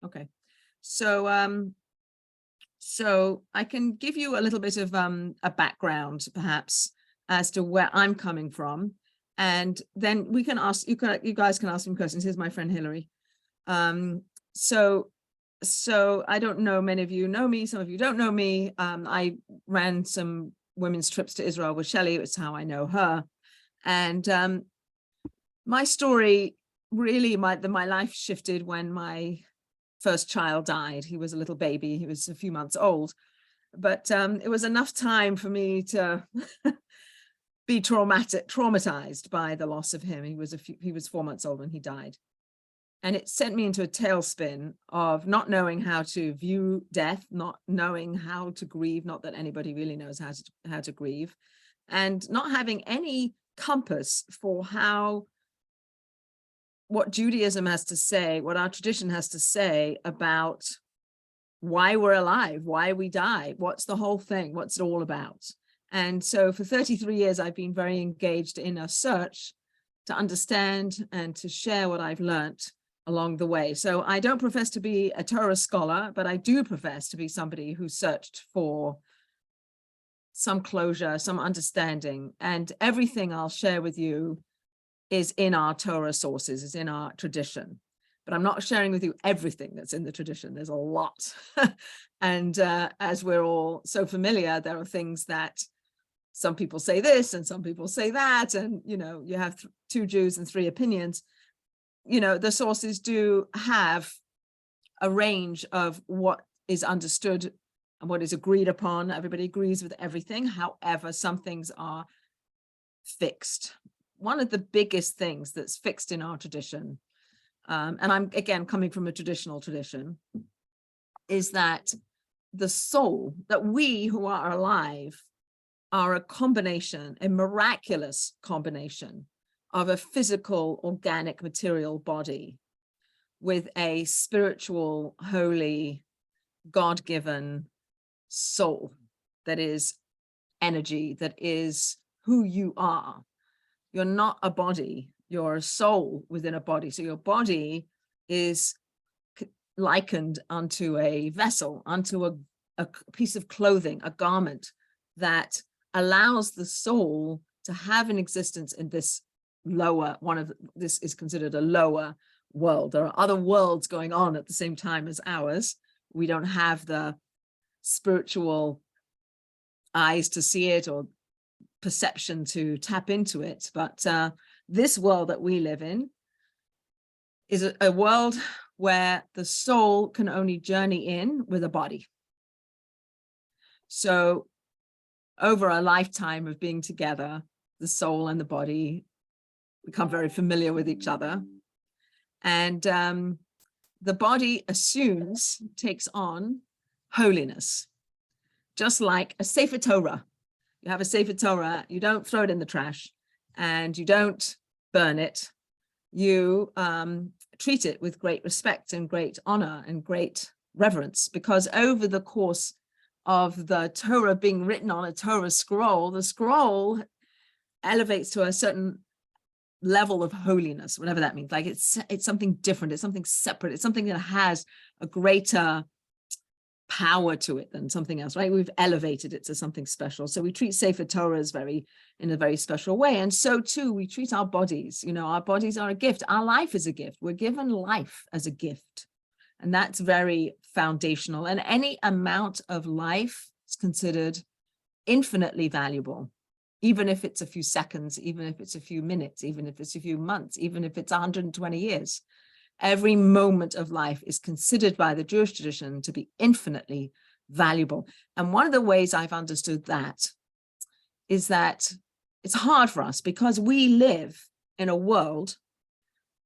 Okay. So, so I can give you a little bit of a background, perhaps, as to where I'm coming from, and then we can ask you guys can ask some questions. Here's my friend Hillary. So I don't know, many of you know me, some of you don't know me. I ran some women's trips to Israel with Shelley. It's how I know her. And my story, really, my life shifted when my first child died. He was a little baby. He was a few months old, but it was enough time for me to be traumatized by the loss of him. He was 4 months old when he died. And it sent me into a tailspin of not knowing how to view death, not knowing how to grieve, not that anybody really knows how to grieve, and not having any compass for what Judaism has to say, what our tradition has to say about why we're alive, why we die, what's the whole thing, what's it all about. And so for 33 years, I've been very engaged in a search to understand and to share what I've learned along the way. So I don't profess to be a Torah scholar, but I do profess to be somebody who searched for some closure, some understanding, and everything I'll share with you is in our Torah sources, is in our tradition. But I'm not sharing with you everything that's in the tradition. There's a lot. And as we're all so familiar, there are things that some people say this and some people say that, and you have two Jews and three opinions. The sources do have a range of what is understood and what is agreed upon. Everybody agrees with everything. However, some things are fixed. One of the biggest things that's fixed in our tradition, and I'm again coming from a traditional tradition, is that the soul, that we who are alive are a combination, a miraculous combination of a physical, organic, material body with a spiritual, holy, God-given soul that is energy, that is who you are. You're not a body, you're a soul within a body. So your body is likened unto a vessel, unto a piece of clothing, a garment that allows the soul to have an existence in this lower, this is considered a lower world. There are other worlds going on at the same time as ours. We don't have the spiritual eyes to see it or perception to tap into it. But this world that we live in is a world where the soul can only journey in with a body. So over a lifetime of being together, the soul and the body become very familiar with each other. And the body takes on holiness, just like a Sefer Torah. You have a Sefer Torah, you don't throw it in the trash and you don't burn it. You treat it with great respect and great honor and great reverence, because over the course of the Torah being written on a Torah scroll, the scroll elevates to a certain level of holiness, whatever that means. Like it's something different, it's something separate, it's something that has a greater power to it than something else, right? We've elevated it to something special. So we treat Sefer Torah in a very special way. And so too, we treat our bodies. Our bodies are a gift. Our life is a gift. We're given life as a gift. And that's very foundational. And any amount of life is considered infinitely valuable, even if it's a few seconds, even if it's a few minutes, even if it's a few months, even if it's 120 years. Every moment of life is considered by the Jewish tradition to be infinitely valuable. And one of the ways I've understood that is that it's hard for us because we live in a world.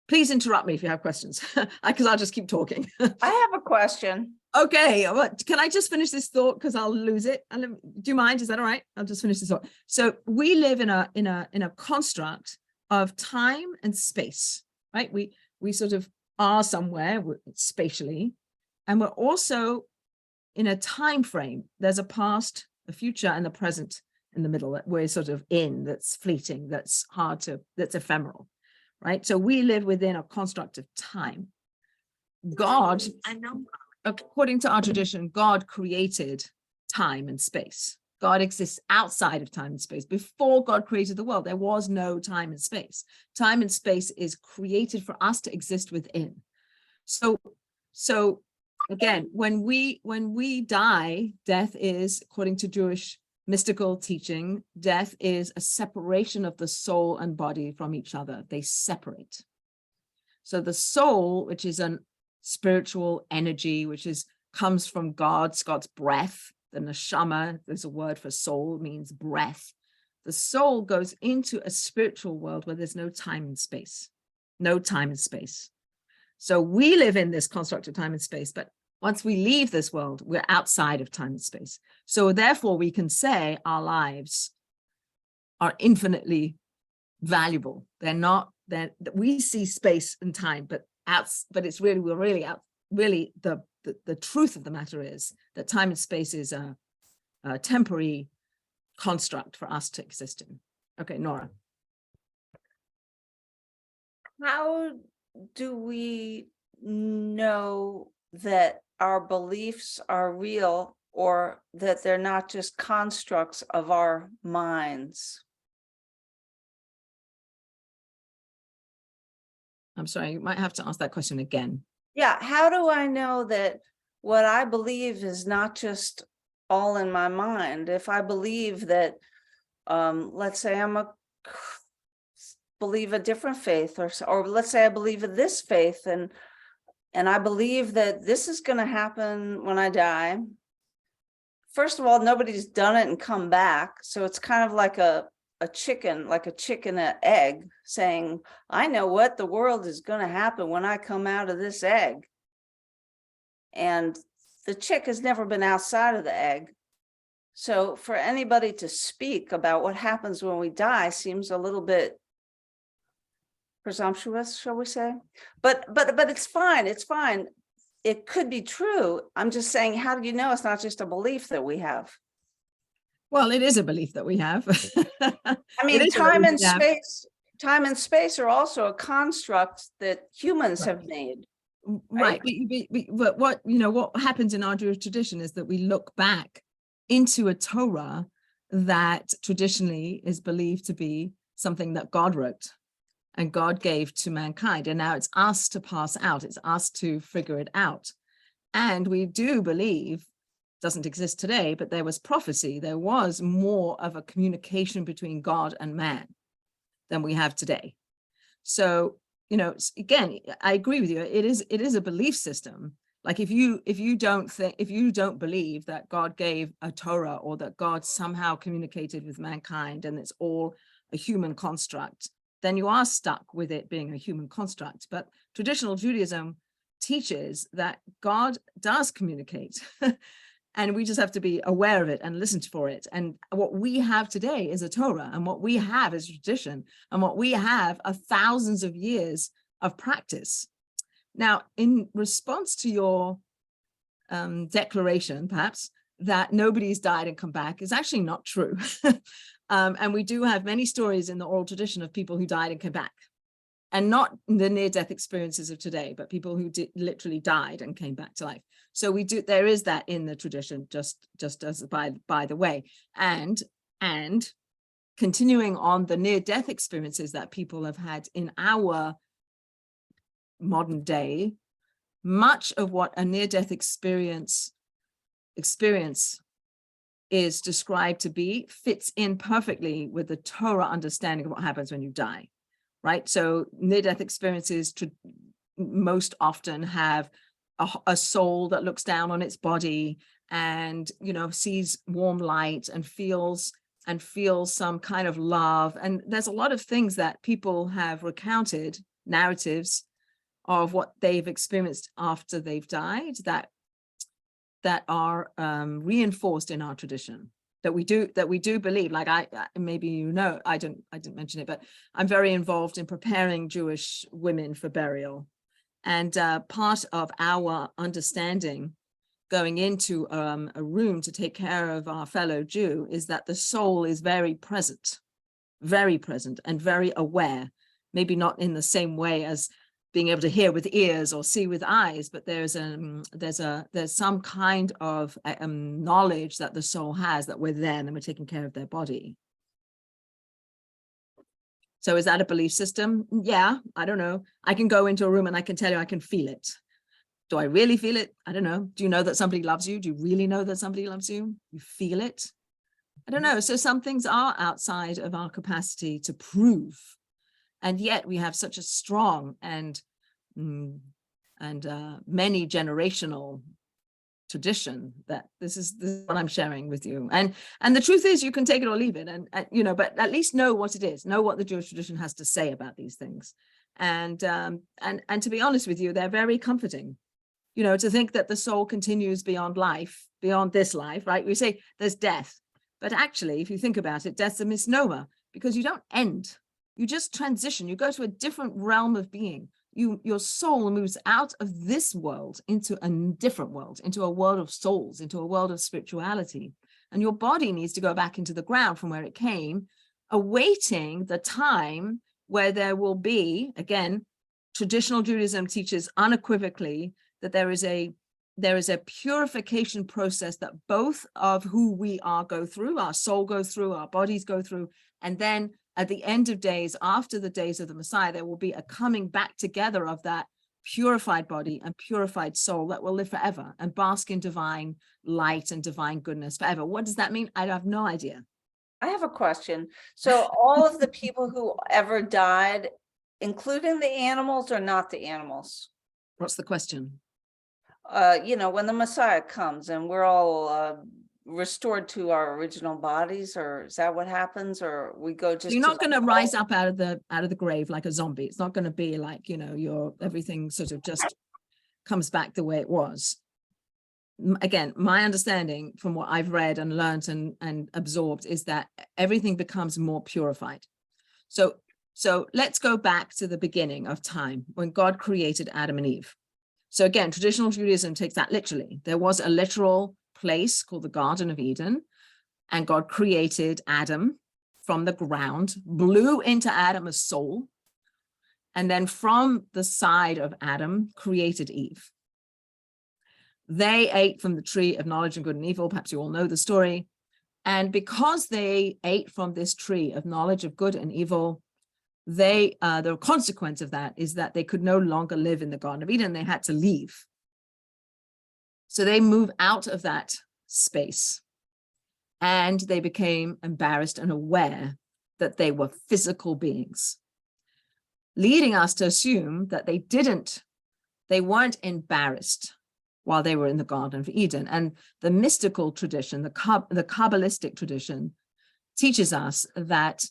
Please interrupt me if you have questions, because I'll just keep talking. I have a question. Okay, can I just finish this thought because I'll lose it? Do you mind? Is that all right? I'll just finish this thought. So we live in a construct of time and space, right? We sort of are somewhere spatially, and we're also in a time frame. There's a past, a future, and the present in the middle that we're sort of in, that's fleeting, that's that's ephemeral, right? So we live within a construct of time. God, I know. according to our tradition, God created time and space. God exists outside of time and space. Before God created the world, there was no time and space. Time and space is created for us to exist within. So again, when we die, death is, according to Jewish mystical teaching, death is a separation of the soul and body from each other. They separate. So the soul, which is a spiritual energy, which comes from God's breath, the neshama, there's a word for soul, means breath. The soul goes into a spiritual world where there's no time and space, no time and space. So we live in this construct of time and space, but once we leave this world, we're outside of time and space. So therefore we can say our lives are infinitely valuable. They're not, that we see space and time, but it's really, we're really out, really the truth of the matter is that time and space is a temporary construct for us to exist in. Okay, Nora. How do we know that our beliefs are real or that they're not just constructs of our minds? I'm sorry, you might have to ask that question again. Yeah, how do I know that what I believe is not just all in my mind? If I believe that, let's say believe a different faith, or let's say I believe in this faith, and I believe that this is going to happen when I die. First of all, nobody's done it and come back, so it's kind of like a chicken and egg, saying, I know what the world is going to happen when I come out of this egg. And the chick has never been outside of the egg. So for anybody to speak about what happens when we die seems a little bit presumptuous, shall we say? But it's fine. It's fine. It could be true. I'm just saying, how do you know it's not just a belief that we have? Well, it is a belief that we have. I mean, time and space are also a construct that humans have made. Right. But what happens in our Jewish tradition is that we look back into a Torah that traditionally is believed to be something that God wrote and God gave to mankind. And now it's us to pass out. It's us to figure it out. And we do believe, doesn't exist today, but there was prophecy. There was more of a communication between God and man than we have today. So, again, I agree with you. It is a belief system. Like if you don't believe that God gave a Torah or that God somehow communicated with mankind and it's all a human construct, then you are stuck with it being a human construct. But traditional Judaism teaches that God does communicate and we just have to be aware of it and listen for it. And what we have today is a Torah, and what we have is tradition, and what we have are thousands of years of practice. Now, in response to your declaration, perhaps, that nobody's died and come back is actually not true. And we do have many stories in the oral tradition of people who died and came back, and not the near-death experiences of today, but people who literally died and came back to life. So there is that in the tradition, just as by the way, and continuing on the near-death experiences that people have had in our modern day, much of what a near-death experience is described to be fits in perfectly with the Torah understanding of what happens when you die, right? So near-death experiences most often have a soul that looks down on its body and, sees warm light and feels some kind of love. And there's a lot of things that people have recounted, narratives of what they've experienced after they've died that are reinforced in our tradition, that we do believe. Like maybe I didn't mention it, but I'm very involved in preparing Jewish women for burial. And part of our understanding going into a room to take care of our fellow Jew is that the soul is very present and very aware, maybe not in the same way as being able to hear with ears or see with eyes, but there's some kind of knowledge that the soul has that we're there and we're taking care of their body. So is that a belief system? Yeah, I don't know. I can go into a room and I can tell you I can feel it. Do I really feel it? I don't know. Do you know that somebody loves you? Do you really know that somebody loves you? You feel it? I don't know. So some things are outside of our capacity to prove. And yet we have such a strong and many generational tradition that this is what I'm sharing with you. And the truth is, you can take it or leave it, and you know, but at least know what it is, know what the Jewish tradition has to say about these things. And to be honest with you, they're very comforting. You know, to think that the soul continues beyond life, beyond this life, right? We say there's death, but actually, if you think about it, death's a misnomer, because you don't end. You just transition. You go to a different realm of being. Your soul moves out of this world into a different world, into a world of souls, into a world of spirituality. And your body needs to go back into the ground from where it came, awaiting the time where there will be, again, traditional Judaism teaches unequivocally that there is a purification process that both of who we are go through, our soul goes through, our bodies go through, and then at the end of days, after the days of the Messiah, there will be a coming back together of that purified body and purified soul that will live forever and bask in divine light and divine goodness forever. What does that mean? I have no idea. I have a question. So all of the people who ever died, including the animals or not the animals? What's the question? You know, when the Messiah comes and we're all restored to our original bodies, or is that what happens, or we go just you're not going to rise up out of the grave like a zombie. It's not going to be like, you know, everything sort of just comes back the way it was. Again, my understanding from what I've read and learned and absorbed is that everything becomes more purified. So let's go back to the beginning of time when God created Adam and Eve. So again, traditional Judaism takes that literally. There was a literal place called the Garden of Eden, and God created Adam from the ground, blew into Adam a soul, and then from the side of Adam created Eve. They ate from the tree of knowledge of good and evil. Perhaps you all know the story. And because they ate from this tree of knowledge of good and evil, the consequence of that is that they could no longer live in the Garden of Eden. They had to leave. So they move out of that space, and they became embarrassed and aware that they were physical beings, leading us to assume that they weren't embarrassed while they were in the Garden of Eden. And the mystical tradition, the Kabbalistic tradition, teaches us that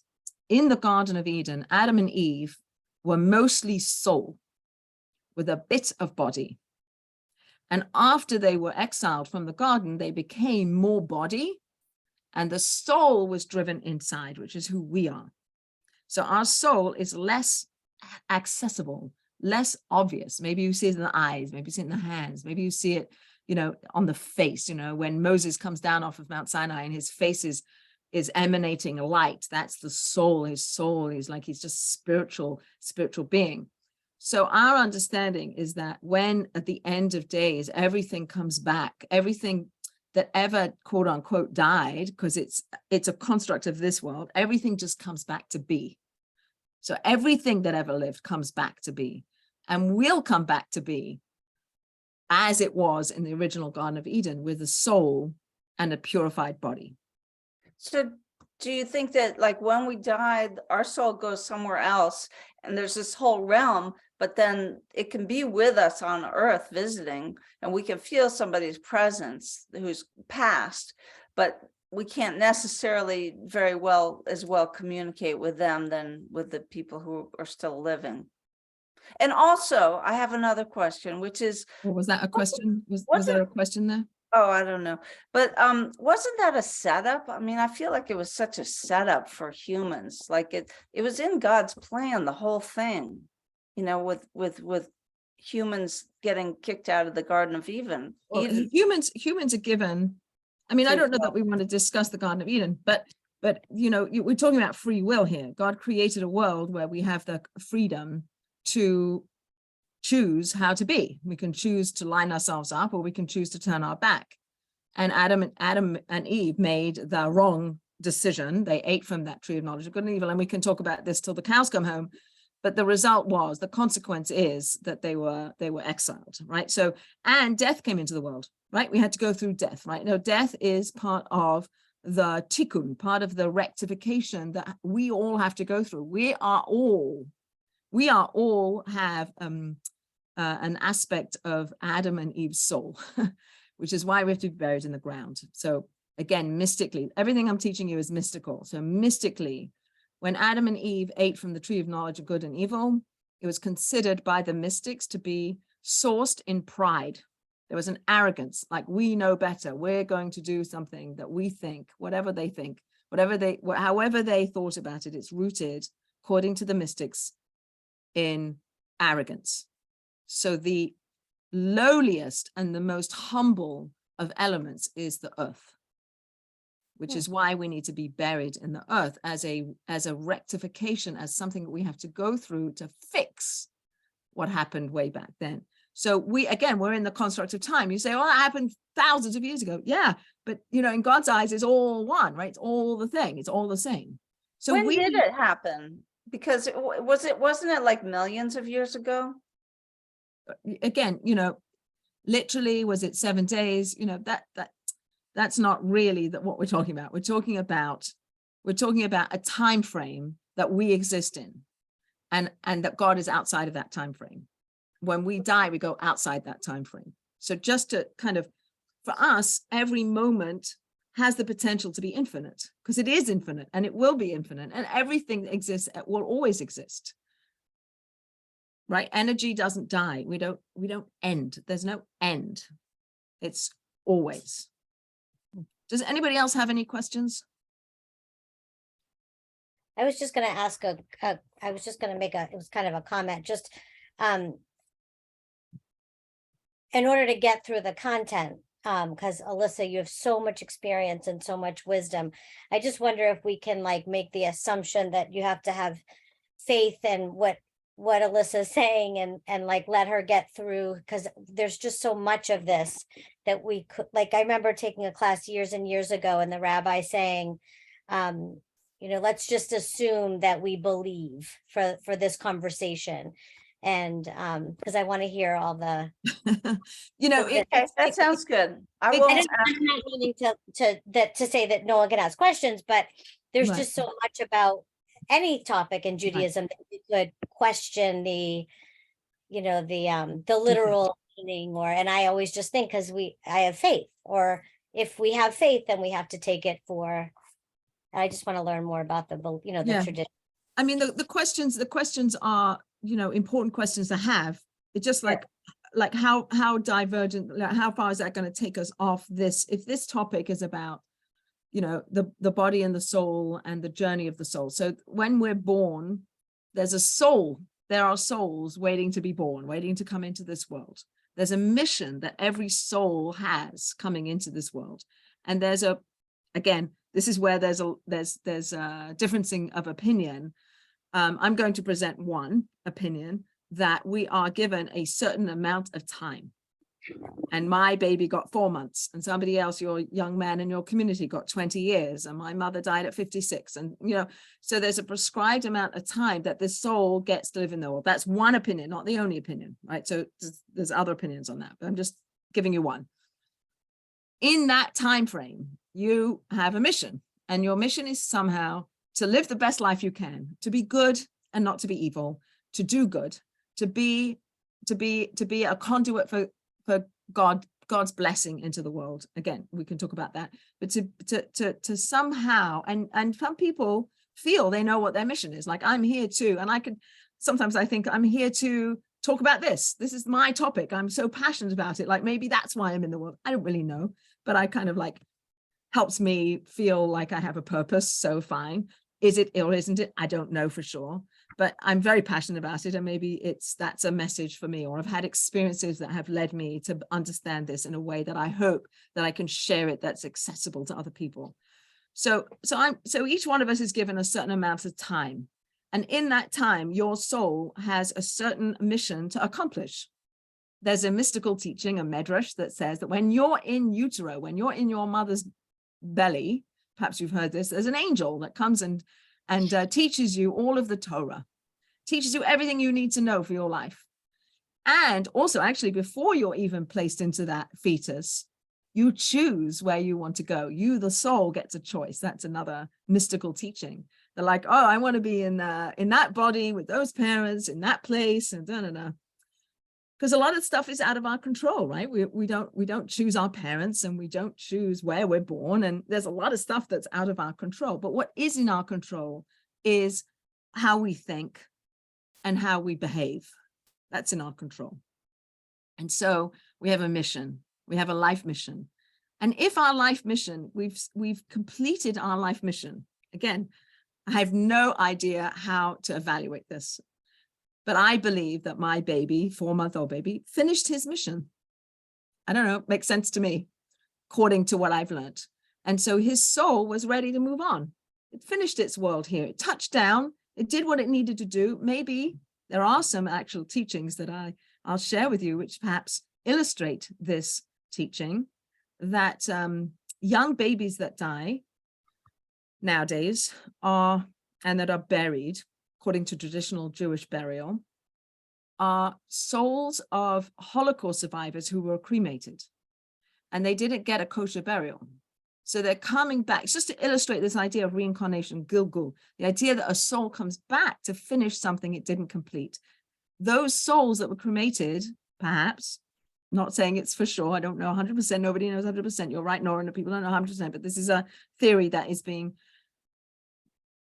in the Garden of Eden, Adam and Eve were mostly soul with a bit of body. And after they were exiled from the garden, they became more body, and the soul was driven inside, which is who we are. So our soul is less accessible, less obvious. Maybe you see it in the eyes, maybe you see it in the hands, maybe you see it, you know, on the face. You know, when Moses comes down off of Mount Sinai and his face is emanating light, that's the soul. His soul is like he's just spiritual being. So our understanding is that when at the end of days, everything comes back, everything that ever quote unquote died, because it's a construct of this world, everything just comes back to be. So everything that ever lived comes back to be, and will come back to be as it was in the original Garden of Eden, with a soul and a purified body. So do you think that, like, when we died, our soul goes somewhere else and there's this whole realm, but then it can be with us on earth visiting, and we can feel somebody's presence who's passed, but we can't necessarily very well communicate with them than with the people who are still living? And also, I have another question, which is, What was that a question? Was there a question there? oh, I don't know. But wasn't that a setup? I mean, I feel like it was such a setup for humans. Like it was in God's plan, the whole thing, you know, with humans getting kicked out of the Garden of Eden. Well, humans are given, I mean, I don't know that we want to discuss the Garden of Eden, but you know, we're talking about free will here. God created a world where we have the freedom to choose how to be. We can choose to line ourselves up, or we can choose to turn our back. And Adam and Eve made the wrong decision. They ate from that tree of knowledge of good and evil. And we can talk about this till the cows come home. But the result was, the consequence is that they were exiled, right? So, and death came into the world, right? We had to go through death, right? Now, death is part of the tikkun, part of the rectification that we all have to go through. We all have an aspect of Adam and Eve's soul, which is why we have to be buried in the ground. So again, mystically, everything I'm teaching you is mystical. So mystically, when Adam and Eve ate from the tree of knowledge of good and evil, it was considered by the mystics to be sourced in pride. There was an arrogance, like we know better. We're going to do something that we think, whatever they think, however they thought about it, it's rooted, according to the mystics, in arrogance. So the lowliest and the most humble of elements is the earth, which is why we need to be buried in the earth as a rectification, as something that we have to go through to fix what happened way back then. So we're in the construct of time. You say, well, that happened thousands of years ago. Yeah, but in God's eyes, it's all one, right? It's all the thing. It's all the same. So when did it happen? Because wasn't it like millions of years ago? Again, literally, was it 7 days? That's not really what we're talking about. We're talking about a time frame that we exist in, and that God is outside of that time frame. When we die, we go outside that time frame. So just to kind of, for us, every moment has the potential to be infinite, because it is infinite and it will be infinite, and everything that exists will always exist. Right? Energy doesn't die. We don't end. There's no end. It's always. Does anybody else have any questions? I was just going to ask I was just going to make it was kind of a comment, just in order to get through the content, because Alyssa, you have so much experience and so much wisdom. I just wonder if we can make the assumption that you have to have faith in what Alyssa's saying and let her get through, because there's just so much of this that we could, I remember taking a class years and years ago and the rabbi saying, let's just assume that we believe for this conversation. And because I want to hear all the that sounds good. I'm not meaning to say that no one can ask questions, but there's just so much about any topic in Judaism that you could question the literal meaning, and I always just think, because I have faith, or if we have faith, then we have to take it for. I just want to learn more about the tradition. I mean, the questions are, important questions to have. It's just like how divergent, how far is that going to take us off this? If this topic is about, the body and the soul and the journey of the soul. So when we're born, there's a soul. There are souls waiting to be born, waiting to come into this world. There's a mission that every soul has coming into this world. And again, this is where there's a differencing of opinion. I'm going to present one opinion, that we are given a certain amount of time. And my baby got 4 months, and somebody else, your young man in your community, got 20 years, and my mother died at 56. And, so there's a prescribed amount of time that the soul gets to live in the world. That's one opinion, not the only opinion, right? So there's other opinions on that, but I'm just giving you one. In that time frame, you have a mission, and your mission is somehow to live the best life you can, to be good and not to be evil, to do good, to be a conduit for God's blessing into the world. Again, we can talk about that, but to somehow, and some people feel they know what their mission is. Like, I'm here too, and sometimes I think I'm here to talk about this. This is my topic. I'm so passionate about it. Like, maybe that's why I'm in the world. I don't really know, but I kind of helps me feel like I have a purpose. So fine. Is it or isn't it? I don't know for sure, but I'm very passionate about it. And maybe that's a message for me, or I've had experiences that have led me to understand this in a way that I hope that I can share it, that's accessible to other people. So each one of us is given a certain amount of time. And in that time, your soul has a certain mission to accomplish. There's a mystical teaching, a medrash, that says that when you're in utero, when you're in your mother's belly, perhaps you've heard this, there's an angel that comes and teaches you all of the Torah, teaches you everything you need to know for your life. And also, actually, before you're even placed into that fetus, you choose where you want to go. You, the soul, gets a choice. That's another mystical teaching. They're like, oh, I want to be in that body with those parents in that place, and da. Because a lot of stuff is out of our control, right? We don't choose our parents, and we don't choose where we're born, and there's a lot of stuff that's out of our control. But what is in our control is how we think and how we behave. That's in our control. And so we have a mission. We have a life mission. And if our life mission, we've completed our life mission. Again, I have no idea how to evaluate this, but I believe that my baby, 4-month-old baby, finished his mission. I don't know, makes sense to me, according to what I've learned. And so his soul was ready to move on. It finished its world here. It touched down. It did what it needed to do. Maybe there are some actual teachings that I'll share with you, which perhaps illustrate this teaching, that young babies that die nowadays and that are buried, according to traditional Jewish burial, are souls of Holocaust survivors who were cremated, and they didn't get a kosher burial. So they're coming back. It's just to illustrate this idea of reincarnation, Gilgul, the idea that a soul comes back to finish something it didn't complete. Those souls that were cremated, perhaps, not saying it's for sure, I don't know 100%, nobody knows 100%, you're right, Nora, and people don't know 100%, but this is a theory that is being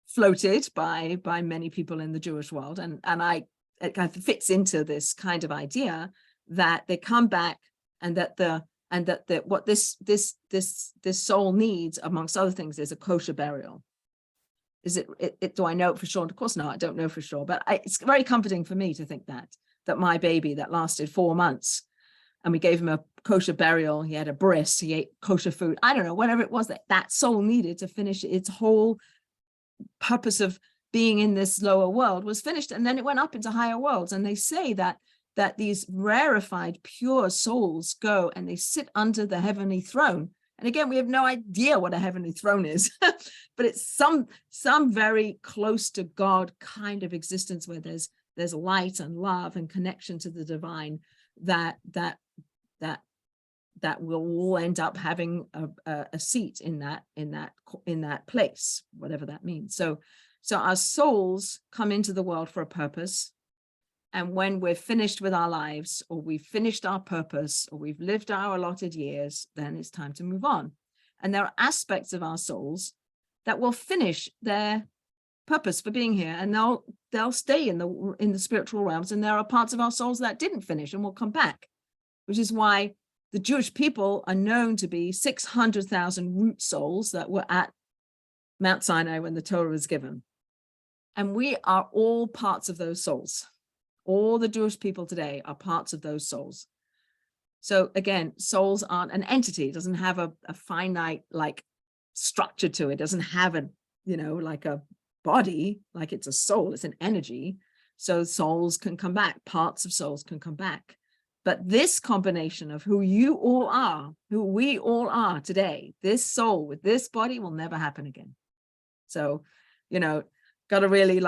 floated by many people in the Jewish world, and it kind of fits into this kind of idea that they come back, and that what this soul needs, amongst other things, is a kosher burial. Is it do I know it for sure? Of course not, I don't know for sure, but it's very comforting for me to think that my baby that lasted 4 months, and we gave him a kosher burial, he had a bris, he ate kosher food, I don't know, whatever it was that soul needed to finish its whole purpose of being in this lower world was finished, and then it went up into higher worlds. And they say that these rarefied pure souls go and they sit under the heavenly throne. And again, we have no idea what a heavenly throne is, but it's some very close to God kind of existence where there's light and love and connection to the divine that will all end up having a seat in that place, whatever that means. So our souls come into the world for a purpose. And when we're finished with our lives, or we've finished our purpose, or we've lived our allotted years, then it's time to move on. And there are aspects of our souls that will finish their purpose for being here, and they'll stay in the spiritual realms. And there are parts of our souls that didn't finish and will come back, which is why the Jewish people are known to be 600,000 root souls that were at Mount Sinai when the Torah was given. And we are all parts of those souls. All the Jewish people today are parts of those souls. So again, souls aren't an entity. It doesn't have a finite structure to it. It doesn't have a body, like it's a soul, it's an energy. So souls can come back, parts of souls can come back. But this combination of who you all are, who we all are today, this soul with this body will never happen again. So, got to really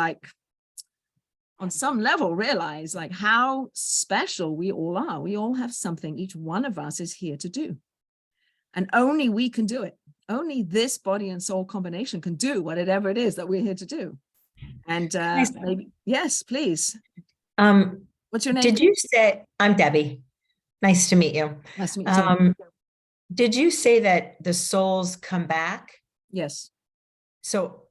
on some level realize how special we all are. We all have something each one of us is here to do. And only we can do it. Only this body and soul combination can do whatever it is that we're here to do. And maybe, yes, please. What's your name? Did you say, I'm Debbie. Nice to meet you. Nice to meet you. Did you say that the souls come back? Yes. So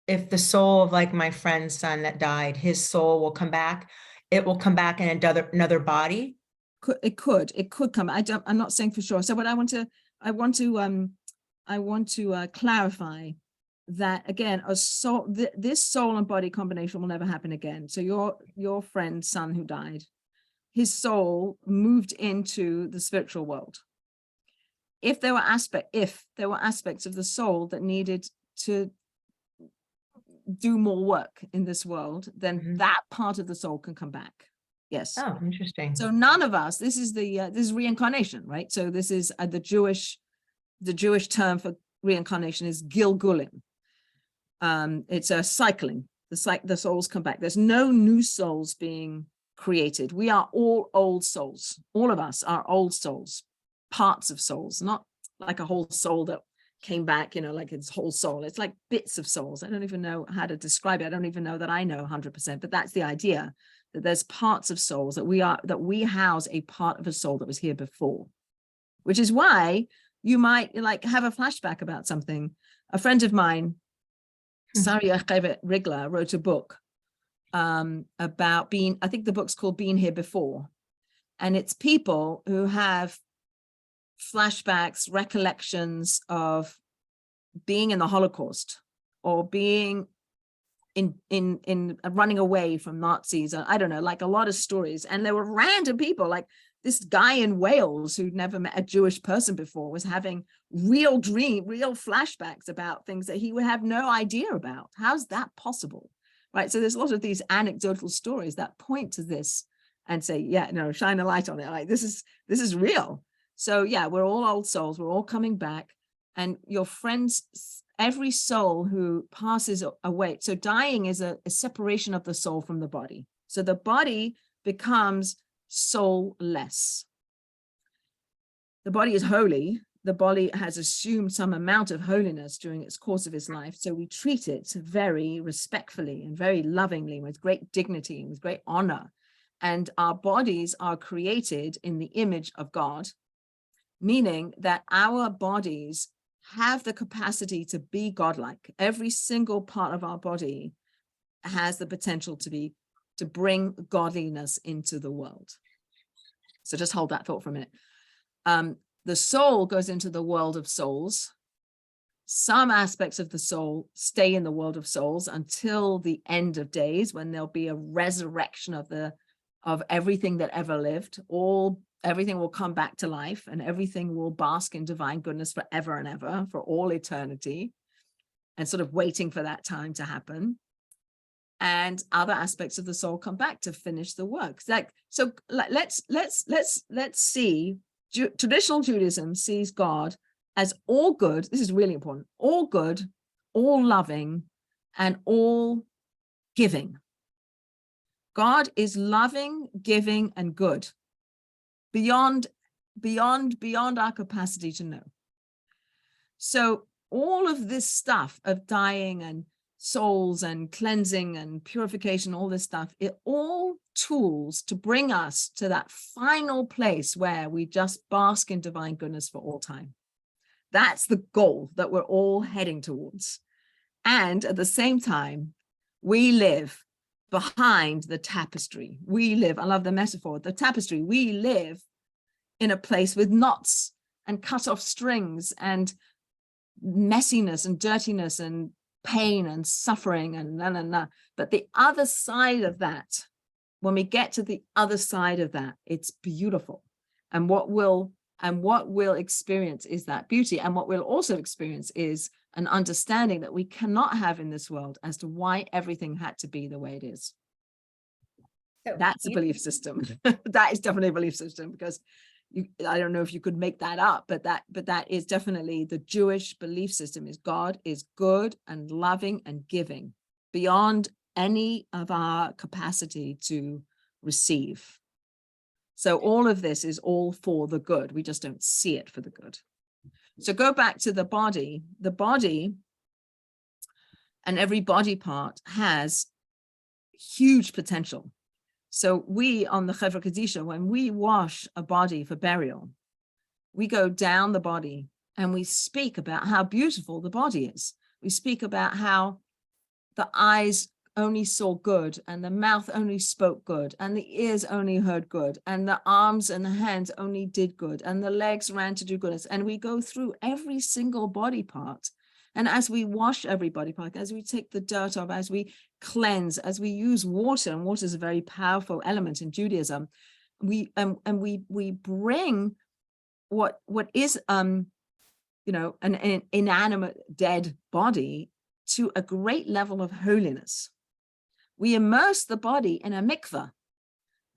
if the soul of my friend's son that died, his soul will come back, it will come back in another body? It could come. I'm not saying for sure. So what I want to clarify that again, this soul and body combination will never happen again. So your friend's son who died, his soul moved into the spiritual world. If there were aspects of the soul that needed to do more work in this world, then Mhm. that part of the soul can come back. Yes. Oh, interesting. So none of us, this is reincarnation, right? So this is the Jewish term for reincarnation is Gilgulim. It's a cycling. The souls come back. There's no new souls being created. We are all old souls. All of us are old souls, parts of souls, not like a whole soul that came back, like its whole soul. It's like bits of souls. I don't even know how to describe it. I don't even know that I know 100%, but that's the idea, that there's parts of souls that we house a part of a soul that was here before, which is why you might like have a flashback about something. A friend of mine, Saria Rigler, wrote a book about I think the book's called Being Here Before. And it's people who have flashbacks, recollections of being in the Holocaust, or being in running away from Nazis. I don't know, like a lot of stories. And there were random people, like this guy in Wales who'd never met a Jewish person before was having real flashbacks about things that he would have no idea about. How's that possible? Right. So there's a lot of these anecdotal stories that point to this and say, yeah, no, shine a light on it. Like this is real. So yeah, we're all old souls. We're all coming back. And your friends, every soul who passes away. So dying is a separation of the soul from the body. So the body becomes soulless. The body is holy. The body has assumed some amount of holiness during its course of its life. So we treat it very respectfully and very lovingly, with great dignity and with great honor. And our bodies are created in the image of God, meaning that our bodies have the capacity to be godlike. Every single part of our body has the potential to bring godliness into the world. So just hold that thought for a minute. The soul goes into the world of souls. Some aspects of the soul stay in the world of souls until the end of days, when there'll be a resurrection of everything that ever lived. Everything will come back to life, and everything will bask in divine goodness forever and ever, for all eternity, and sort of waiting for that time to happen. And other aspects of the soul come back to finish the work. Let's see. Traditional Judaism sees God as all good. This is really important. All good, all loving, and all giving. God is loving, giving, and good, beyond our capacity to know. So all of this stuff of dying and souls and cleansing and purification, all this stuff, it all tools to bring us to that final place where we just bask in divine goodness for all time. That's the goal that we're all heading towards. And at the same time, we live behind the tapestry. I love the metaphor, the tapestry. We live in a place with knots and cut off strings and messiness and dirtiness and pain and suffering and But the other side of that, when we get to the other side of that, it's beautiful. And what we'll experience is that beauty. And what we'll also experience is an understanding that we cannot have in this world as to why everything had to be the way it is. So That's a belief system. That is definitely a belief system, because I don't know if you could make that up, but that is definitely the Jewish belief system. Is God is good and loving and giving beyond any of our capacity to receive. So all of this is all for the good. We just don't see it for the good. So go back to the body. The body and every body part has huge potential. So we on the Chevra Kadisha, when we wash a body for burial, we go down the body and we speak about how beautiful the body is. We speak about how the eyes only saw good, and the mouth only spoke good, and the ears only heard good, and the arms and the hands only did good, and the legs ran to do goodness. And we go through every single body part. And as we wash every body part, as we take the dirt off, as we cleanse, as we use water, and water is a very powerful element in Judaism, we bring what is an inanimate dead body to a great level of holiness. We immerse the body in a mikveh.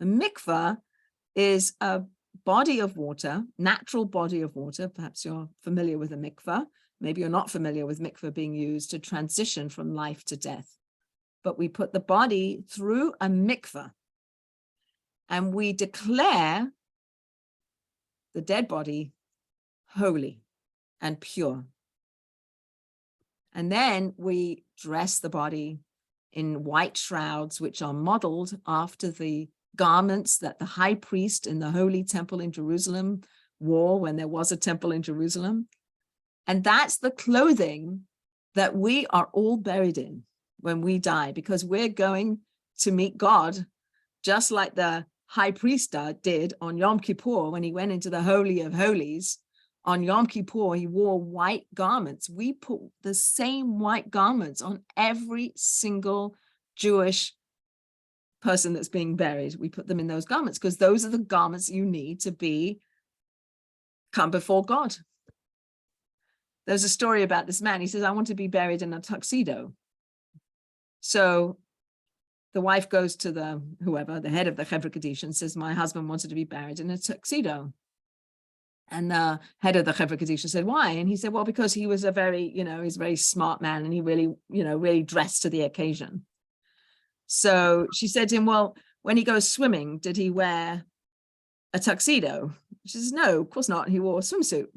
The mikveh is a body of water, natural body of water. Perhaps you're familiar with a mikveh. Maybe you're not familiar with mikveh being used to transition from life to death. But we put the body through a mikveh and we declare the dead body holy and pure. And then we dress the body in white shrouds, which are modeled after the garments that the high priest in the holy temple in Jerusalem wore when there was a temple in Jerusalem. And that's the clothing that we are all buried in when we die, because we're going to meet God, just like the high priest did on Yom Kippur when he went into the Holy of Holies. On Yom Kippur, he wore white garments. We put the same white garments on every single Jewish person that's being buried. We put them in those garments because those are the garments you need to come before God. There's a story about this man. He says, I want to be buried in a tuxedo. So the wife goes to the head of the Chevra Kaddish, and says, my husband wanted to be buried in a tuxedo. And the head of the Chevra Kaddish said, why? And he said, well, because he was he's a very smart man, and he really dressed to the occasion. So she said to him, well, when he goes swimming, did he wear a tuxedo? She says, no, of course not. He wore a swimsuit.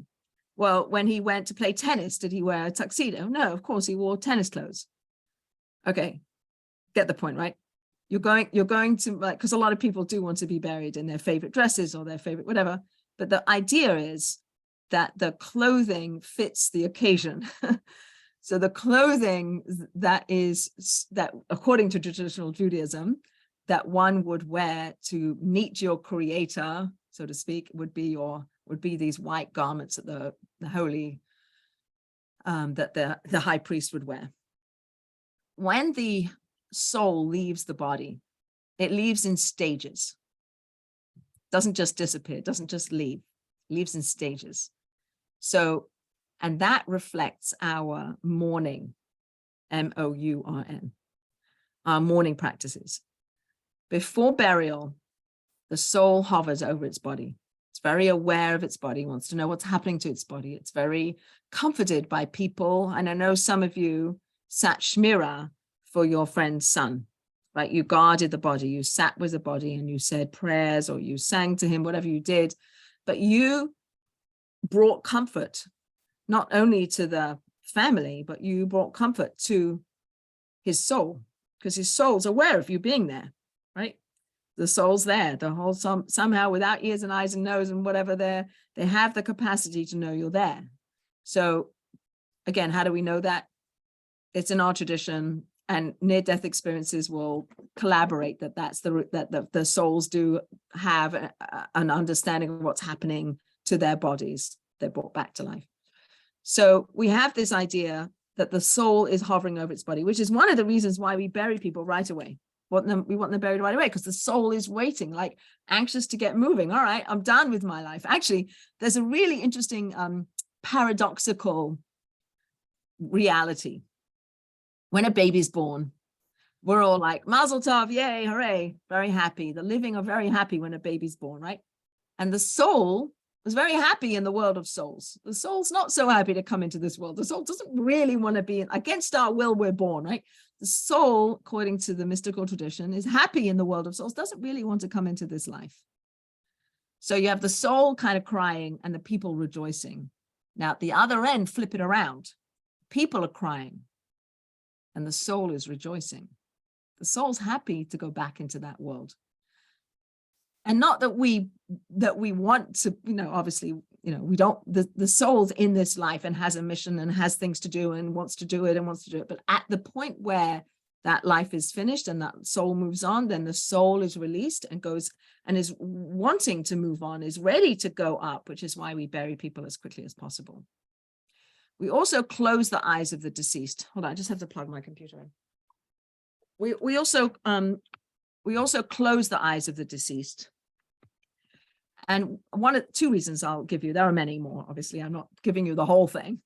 Well, when he went to play tennis, did he wear a tuxedo? No, of course he wore tennis clothes. Okay, get the point, right? You're going to, like, because a lot of people do want to be buried in their favorite dresses or their favorite whatever. But the idea is that the clothing fits the occasion. So the clothing that according to traditional Judaism, that one would wear to meet your creator, so to speak, would be these white garments that the holy, that the high priest would wear. When the soul leaves the body, it leaves in stages. Doesn't just disappear, doesn't just leave, leaves in stages. So, and that reflects our mourning, M-O-U-R-N, our mourning practices. Before burial, the soul hovers over its body. It's very aware of its body, wants to know what's happening to its body. It's very comforted by people. And I know some of you sat Shmirah for your friend's son, right? You guarded the body, you sat with the body and you said prayers, or you sang to him, whatever you did, but you brought comfort, not only to the family, but you brought comfort to his soul, because his soul's aware of you being there, right? The soul's there, the whole somehow, without ears and eyes and nose and whatever, they have the capacity to know you're there. So again, how do we know that? It's in our tradition, and near-death experiences will collaborate that the souls do have an understanding of what's happening to their bodies. They're brought back to life. So we have this idea that the soul is hovering over its body, which is one of the reasons why we bury people right away. We want them buried right away, because the soul is waiting, like anxious to get moving. All right, I'm done with my life. Actually, there's a really interesting paradoxical reality. When a baby's born, we're all like, Mazel Tov, yay, hooray, very happy. The living are very happy when a baby's born, right? And the soul was very happy in the world of souls. The soul's not so happy to come into this world. The soul doesn't really want to be against our will, we're born, right? The soul, according to the mystical tradition, is happy in the world of souls, doesn't really want to come into this life. So you have the soul kind of crying and the people rejoicing. Now at the other end, flip it around. People are crying and the soul is rejoicing. The soul's happy to go back into that world. And not that we want to, obviously, we don't, the soul's in this life and has a mission and has things to do and wants to do it. But at the point where that life is finished and that soul moves on, then the soul is released and goes and is wanting to move on, is ready to go up, which is why we bury people as quickly as possible. We also close the eyes of the deceased. Hold on, I just have to plug my computer in. We also close the eyes of the deceased. And two reasons I'll give you. There are many more, obviously. I'm not giving you the whole thing.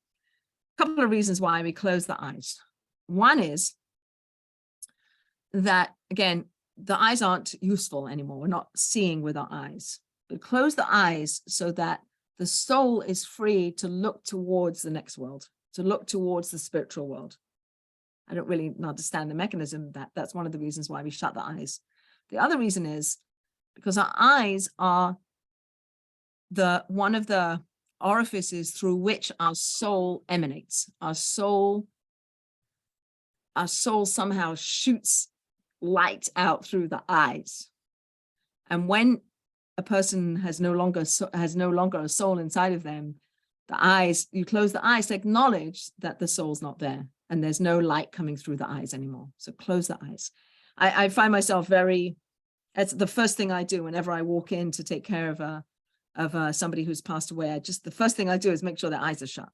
A couple of reasons why we close the eyes. One is that, again, the eyes aren't useful anymore. We're not seeing with our eyes. We close the eyes so that the soul is free to look towards the next world, to look towards the spiritual world. I don't really understand the mechanism. That's one of the reasons why we shut the eyes. The other reason is because our eyes are one of the orifices through which our soul emanates. Our soul somehow shoots light out through the eyes. And when a person has no longer a soul inside of them, the eyes, you close the eyes to acknowledge that the soul's not there and there's no light coming through the eyes anymore. So close the eyes. I find myself it's the first thing I do whenever I walk in to take care of somebody who's passed away. The first thing I do is make sure their eyes are shut.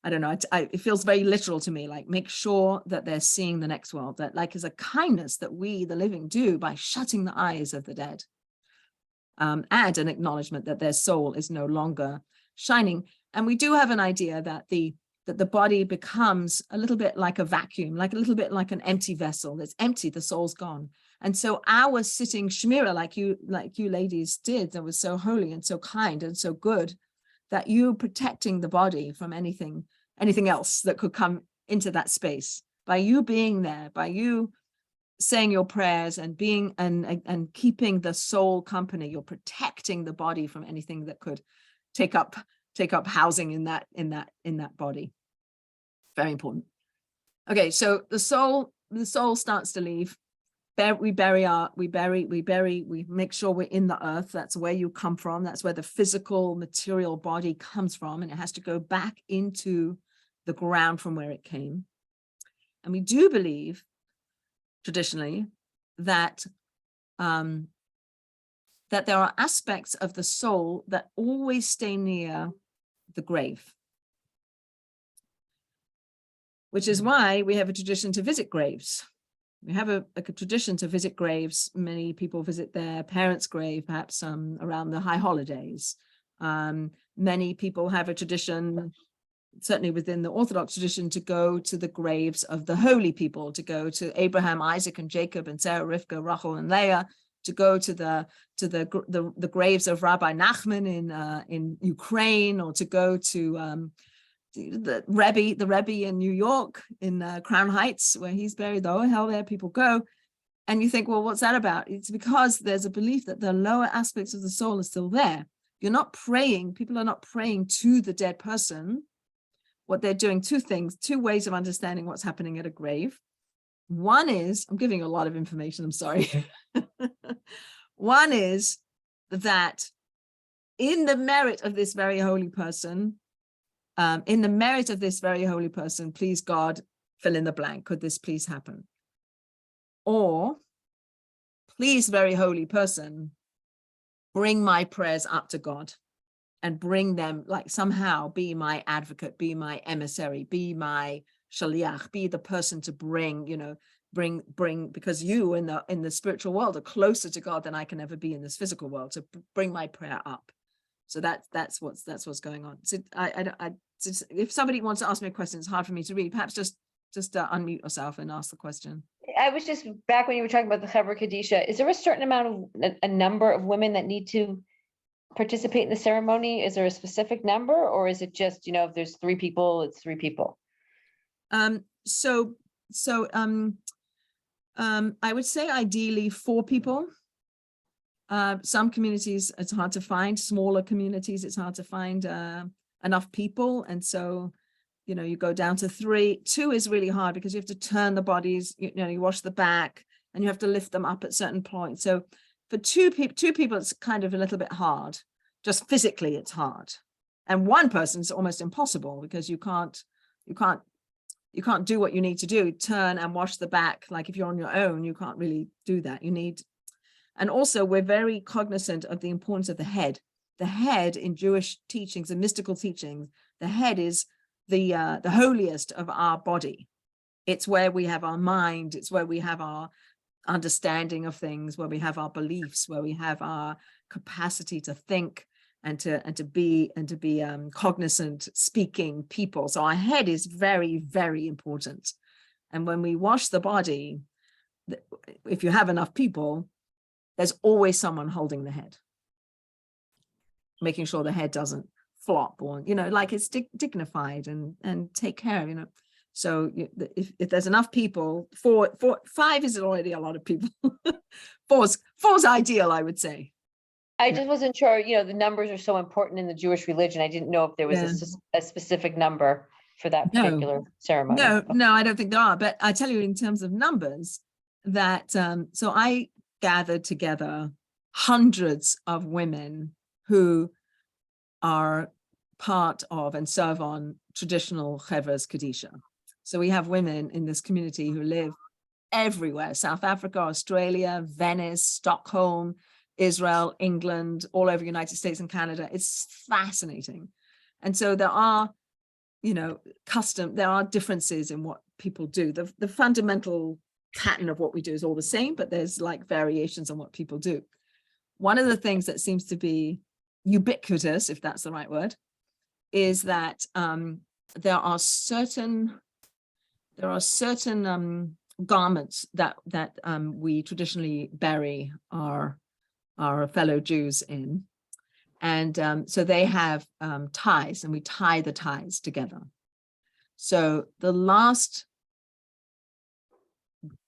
I don't know, it feels very literal to me, like make sure that they're seeing the next world, that like is a kindness that we, the living, do by shutting the eyes of the dead. And an acknowledgement that their soul is no longer shining. And we do have an idea that the body becomes a little bit like a vacuum, like a little bit like an empty vessel. It's empty, the soul's gone. And so our sitting Shemira, like you ladies did, that was so holy and so kind and so good, that you protecting the body from anything else that could come into that space. By you being there, by you saying your prayers and being and keeping the soul company, you're protecting the body from anything that could take up housing in that body. Very important. Okay, so the soul starts to leave. We make sure we're in the earth. That's where you come from. That's where the physical material body comes from, and it has to go back into the ground from where it came. And we do believe traditionally that that there are aspects of the soul that always stay near the grave, which is why we have a tradition to visit graves. We have a tradition to visit graves. Many people visit their parents' grave, perhaps around the high holidays. Many people have a tradition, certainly within the Orthodox tradition, to go to the graves of the holy people, to go to Abraham, Isaac, and Jacob, and Sarah, Rivka, Rachel, and Leah, to go to the graves of Rabbi Nachman in Ukraine, or to go to the Rebbe in New York, in Crown Heights, where he's buried. The hell there people go. And you think, well, what's that about? It's because there's a belief that the lower aspects of the soul are still there. You're not praying. People are not praying to the dead person. What they're doing, two ways of understanding what's happening at a grave. One is, I'm giving a lot of information, I'm sorry. One is that in the merit of this very holy person, please God, fill in the blank, could this please happen? Or, please, very holy person, bring my prayers up to God and bring them, like somehow be my advocate, be my emissary, be my shaliach, be the person to bring, because you in the spiritual world are closer to God than I can ever be in this physical world, to bring my prayer up. So that's what's going on. So if somebody wants to ask me a question, it's hard for me to read. Perhaps just unmute yourself and ask the question. I was just back when you were talking about the Chevra Kadisha. Is there a certain amount of a number of women that need to participate in the ceremony? Is there a specific number, or is it just, if there's 3 people, it's 3 people? I would say ideally 4 people. Some communities it's hard to find. Smaller communities, it's hard to find enough people, and so you go down to 3. 2 is really hard because you have to turn the bodies. You wash the back, and you have to lift them up at certain points. So for two people, it's kind of a little bit hard. Just physically, it's hard. And 1 person is almost impossible because you can't do what you need to do, turn and wash the back. Like if you're on your own, you can't really do that. And also we're very cognizant of the importance of the head. The head in Jewish teachings and mystical teachings, the head is the holiest of our body. It's where we have our mind. It's where we have our understanding of things, where we have our beliefs, where we have our capacity to think and to be cognizant, speaking people. So our head is very, very important. And when we wash the body, if you have enough people, there's always someone holding the head, making sure the head doesn't flop, or, you know, like it's dignified and take care of, you know. So if there's enough people, five is already a lot of people. four's ideal, I would say. I just wasn't sure, you know, the numbers are so important in the Jewish religion. I didn't know if there was a specific number for that particular ceremony. No, I don't think there are. But I tell you, in terms of numbers, that so I gathered together hundreds of women who are part of and serve on traditional Chevras Kadisha. So we have women in this community who live everywhere: South Africa, Australia, Venice, Stockholm, Israel, England, all over the United States and Canada. It's fascinating. And so there are, you know, there are differences in what people do. The fundamental pattern of what we do is all the same, but there's like variations on what people do. One of the things that seems to be ubiquitous, if that's the right word, is that there are certain garments that we traditionally bury our fellow Jews in. And so they have ties, and we tie the ties together. So the last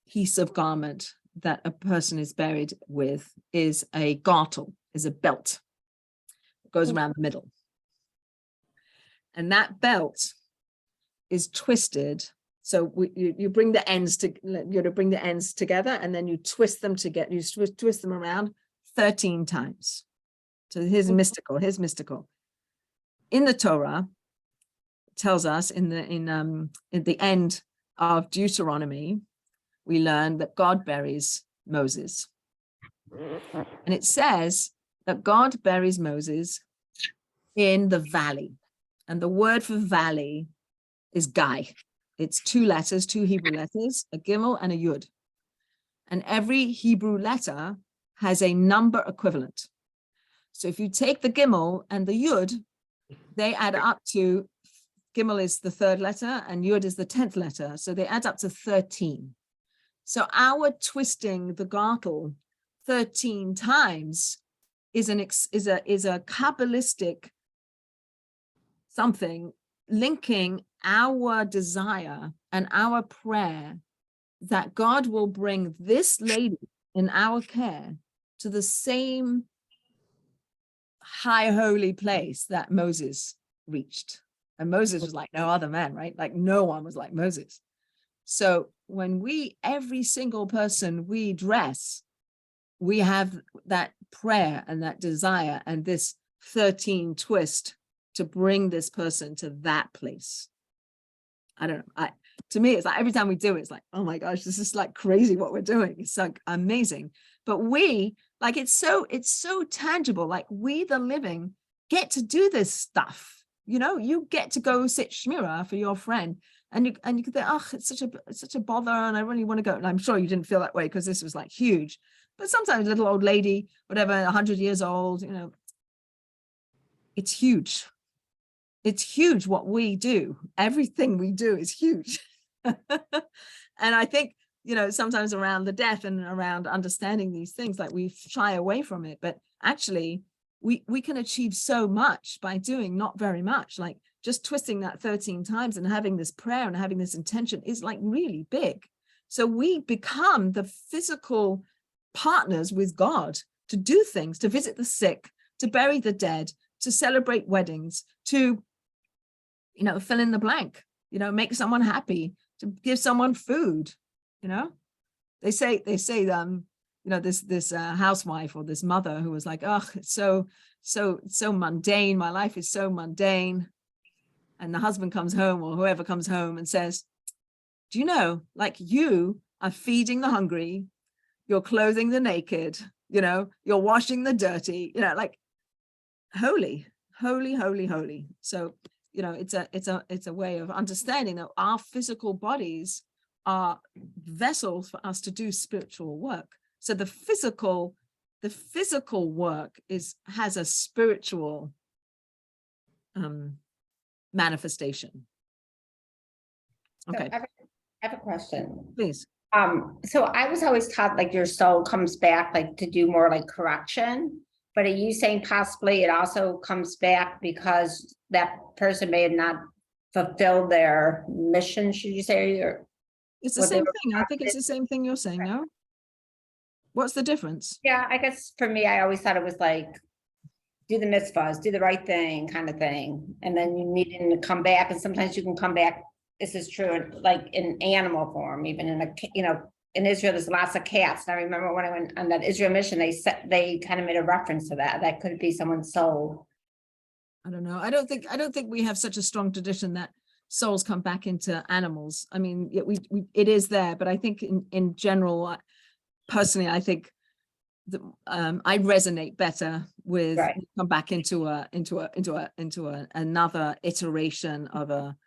piece of garment that a person is buried with is a gartel, is a belt. It goes around the middle. And that belt is twisted. So you bring the ends together, and then you twist them together. You twist them around 13 times. So here's mystical. In the Torah, it tells us in the end of Deuteronomy, we learn that God buries Moses. And it says that God buries Moses in the valley. And the word for valley is Gai. It's two letters, two Hebrew letters, a gimel and a yud. And every Hebrew letter has a number equivalent. So if you take the gimel and the yud, they add up to, gimel is the third letter and yud is the 10th letter. So they add up to 13. So our twisting the gartel 13 times is a Kabbalistic something linking our desire and our prayer that God will bring this lady in our care to the same high holy place that Moses reached. And Moses was like no other man, right? Like no one was like Moses. So when every single person we dress, we have that prayer and that desire and this 13 twist to bring this person to that place. I don't know. To me, it's like every time we do it, it's like, oh my gosh, this is like crazy what we're doing. It's like amazing. But it's so tangible. Like we, the living, get to do this stuff. You know, you get to go sit shmirah for your friend, and you can think, oh, it's such a bother, and I really want to go. And I'm sure you didn't feel that way because this was like huge. But sometimes a little old lady, whatever, 100 years old, you know, it's huge. It's huge what we do. Everything we do is huge. And I think, you know, sometimes around the death and around understanding these things, like we shy away from it. But actually, we can achieve so much by doing not very much. Like just twisting that 13 times and having this prayer and having this intention is like really big. So we become the physical partners with God to do things, to visit the sick, to bury the dead, to celebrate weddings, to, you know, fill in the blank, you know, make someone happy, to give someone food. You know, they say you know, this housewife or this mother who was like, oh, it's so mundane. My life is so mundane. And the husband comes home, or whoever comes home, and says, do you know, like, you are feeding the hungry, you're clothing the naked, you know, you're washing the dirty, you know, like holy. So, you know, it's a way of understanding that our physical bodies are vessels for us to do spiritual work. So the physical work has a spiritual manifestation. Okay. So I have a question. Please. So I was always taught like your soul comes back like to do more like correction. But are you saying possibly it also comes back because that person may have not fulfilled their mission, should you say, or It's the what they same were thing. I think it's the prompted? same thing you're saying, no? What's the difference? Yeah, I guess for me, I always thought it was like do the mitzvahs, do the right thing kind of thing. And then you need to come back, and sometimes you can come back. This is true, like in animal form, even in in Israel, there's lots of cats. And I remember when I went on that Israel mission, they kind of made a reference to that. That could be someone's soul. I don't know. I don't think we have such a strong tradition that souls come back into animals. I mean, it is there, but I think in general, personally, I think I resonate better with Right. come back into another iteration of a.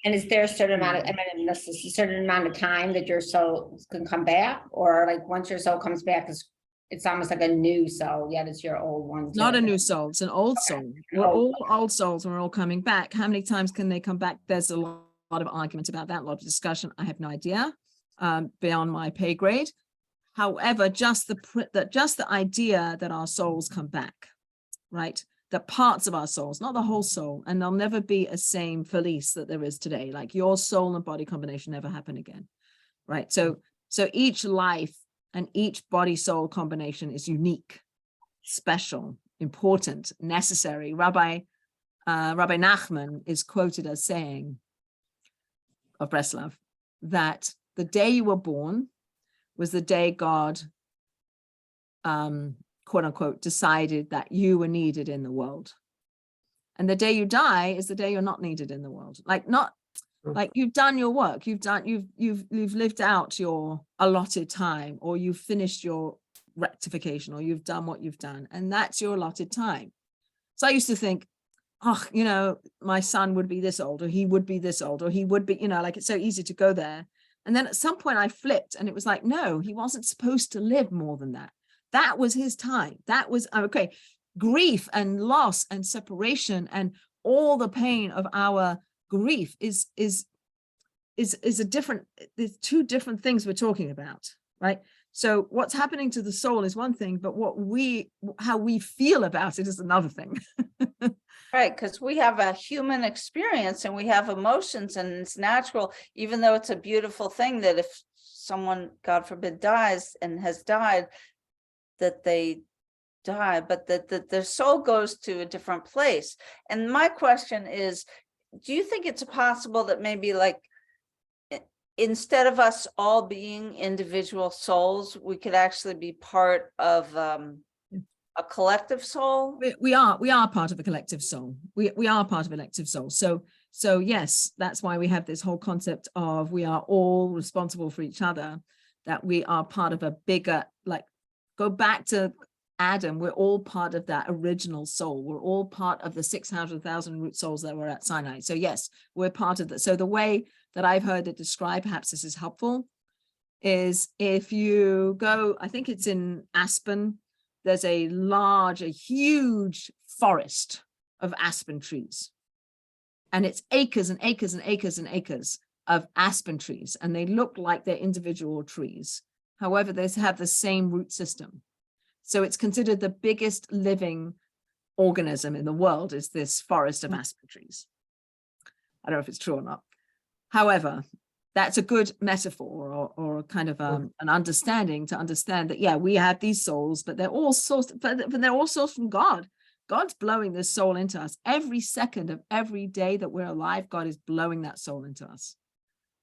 And is there a certain amount of, I mean, this is a certain amount of time that your soul can come back? Or like once your soul comes back, it's almost like a new soul, yet it's your old one Not a too. new soul, it's an old soul. An We're old all old souls and we're all coming back. How many times can they come back? There's a lot of argument about that, a lot of discussion. I have no idea, beyond my pay grade. However, just the idea that our souls come back, right? The parts of our souls, not the whole soul, and there'll never be a same Felice that there is today. Like your soul and body combination never happen again, right? So each life and each body soul combination is unique, special, important, necessary. Rabbi Nachman is quoted as saying of Breslov that the day you were born was the day God, quote unquote, decided that you were needed in the world. And the day you die is the day you're not needed in the world. Like you've done your work, you've lived out your allotted time, or you've finished your rectification, or you've done what you've done, and that's your allotted time. So I used to think, oh, my son would be this old, or he would be this old, or he would be, like it's so easy to go there. And then at some point I flipped and it was like, no, he wasn't supposed to live more than that. That was his time. That was, okay, grief and loss and separation and all the pain of our grief is a different, there's two different things we're talking about, right? So what's happening to the soul is one thing, but how we feel about it is another thing. Right, because we have a human experience and we have emotions, and it's natural, even though it's a beautiful thing that if someone, God forbid, dies and has died, that they die, but that their soul goes to a different place. And my question is, do you think it's possible that maybe like instead of us all being individual souls, we could actually be part of a collective soul? We are part of a collective soul. We are part of a collective soul. So yes, that's why we have this whole concept of we are all responsible for each other, that we are part of a bigger, like go back to Adam, we're all part of that original soul. We're all part of the 600,000 root souls that were at Sinai. So yes, we're part of that. So the way that I've heard it described, perhaps this is helpful, is if you go, I think it's in Aspen, there's a huge forest of aspen trees. And it's acres and acres and acres and acres of aspen trees. And they look like they're individual trees. However, they have the same root system. So it's considered the biggest living organism in the world is this forest of aspen trees. I don't know if it's true or not. However, that's a good metaphor or kind of an understanding to understand that, yeah, we have these souls, but they're all sourced, but they're all sourced from God. God's blowing this soul into us. Every second of every day that we're alive, God is blowing that soul into us.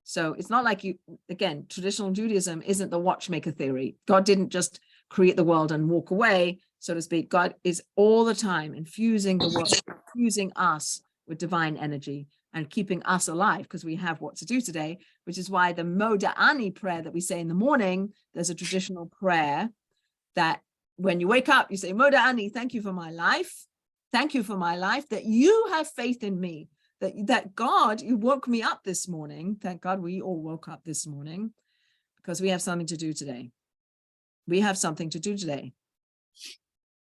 So it's not like again, traditional Judaism isn't the watchmaker theory. God didn't just create the world and walk away, so to speak. God is all the time infusing the world, infusing us with divine energy and keeping us alive, because we have what to do today, which is why the Moda'ani prayer that we say in the morning, there's a traditional prayer that when you wake up, you say, Moda'ani, thank you for my life. Thank you for my life, that you have faith in me, that God, you woke me up this morning. Thank God we all woke up this morning because we have something to do today. We have something to do today,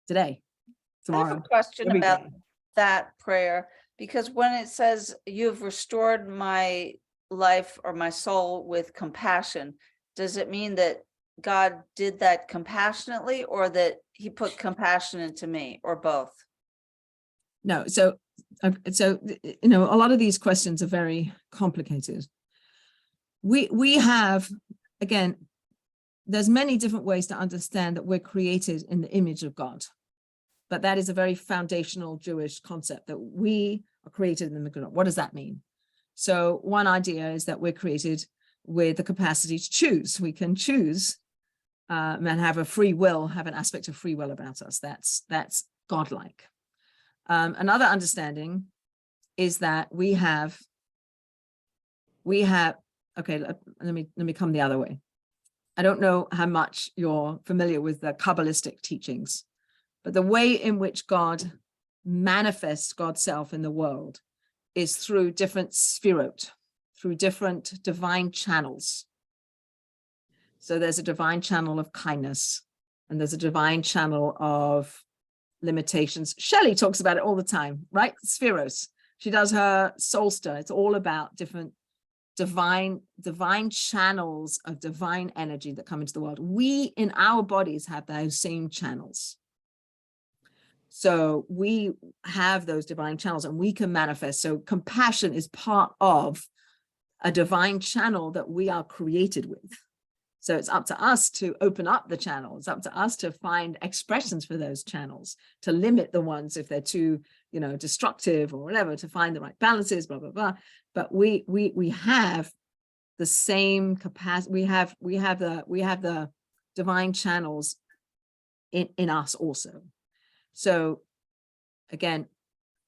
tomorrow. I have a question every about day. that prayer, because when it says you've restored my life or my soul with compassion, does it mean that God did that compassionately, or that he put compassion into me, or both? No, so you know, a lot of these questions are very complicated. We have, again, there's many different ways to understand that we're created in the image of God, but that is a very foundational Jewish concept, that we are created in the image of God. What does that mean? So one idea is that we're created with the capacity to choose. We can choose and have a free will, have an aspect of free will about us. That's godlike. Another understanding is that we have, okay, let me come the other way. I don't know how much you're familiar with the Kabbalistic teachings, but the way in which God manifests God's self in the world is through different sphirot, through different divine channels. So there's a divine channel of kindness, and there's a divine channel of limitations. Shelley talks about it all the time, right? Spheros. She does her Soulster. It's all about different divine channels of divine energy that come into the world. We in our bodies have those same channels. So we have those divine channels and we can manifest. So compassion is part of a divine channel that we are created with. So it's up to us to open up the channel. It's up to us to find expressions for those channels, to limit the ones if they're too, you know, destructive or whatever, to find the right balances, blah, blah, blah. But we have the same capacity. We have the divine channels in us also. So again,